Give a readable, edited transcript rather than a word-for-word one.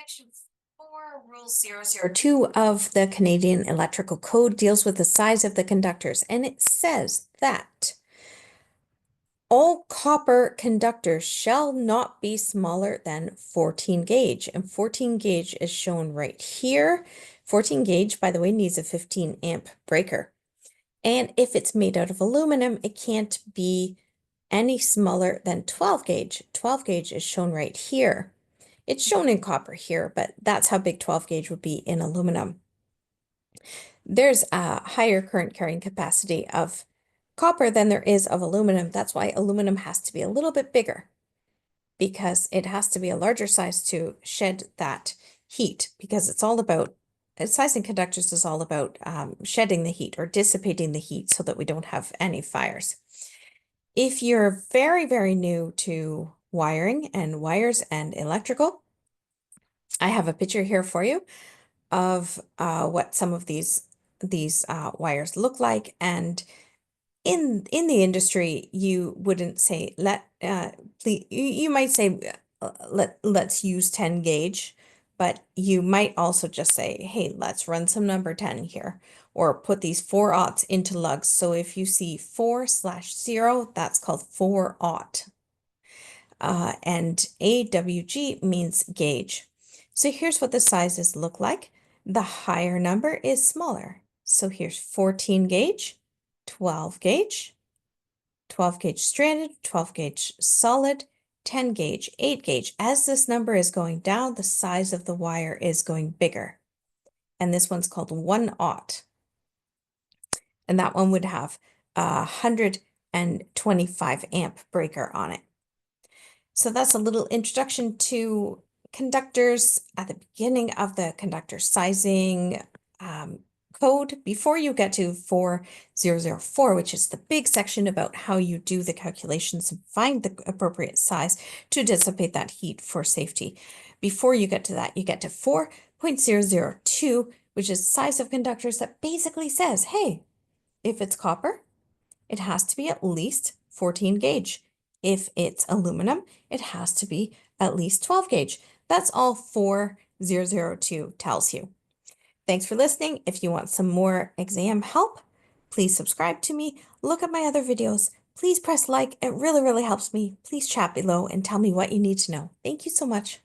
Section 4, Rule 002 of the Canadian Electrical Code deals with the size of the conductors, and it says that all copper conductors shall not be smaller than 14 gauge, and 14 gauge is shown right here. 14 gauge, by the way, needs a 15 amp breaker. And if it's made out of aluminum, it can't be any smaller than 12 gauge. 12 gauge is shown right here. It's shown in copper here, but that's how big 12 gauge would be in aluminum. There's a higher current carrying capacity of copper than there is of aluminum. That's why aluminum has to be a little bit bigger, because it has to be a larger size to shed that heat, because it's all about, size in conductors is all about shedding the heat or dissipating the heat so that we don't have any fires. If you're very, very new to wiring and wires and electrical, I have a picture here for you of what some of these wires look like. And in the industry, you wouldn't say please, you might say let's use 10 gauge, but you might also just say, hey, let's run some number 10 here, or put these 4/0 into lugs. So if you see 4/0, that's called 4/0. And AWG means gauge. So here's what the sizes look like. The higher number is smaller. So here's 14 gauge, 12 gauge, 12 gauge stranded, 12 gauge solid, 10 gauge, 8 gauge. As this number is going down, the size of the wire is going bigger. And this one's called 1/0. And that one would have a 125 amp breaker on it. So that's a little introduction to conductors at the beginning of the conductor sizing code before you get to 4004, which is the big section about how you do the calculations and find the appropriate size to dissipate that heat for safety. Before you get to that, you get to 4.002, which is size of conductors that basically says, hey, if it's copper, it has to be at least 14 gauge. If it's aluminum, it has to be at least 12 gauge. That's all 4002 tells you. Thanks for listening. If you want some more exam help, please subscribe to me. Look at my other videos. Please press like. It really, really helps me. Please chat below and tell me what you need to know. Thank you so much.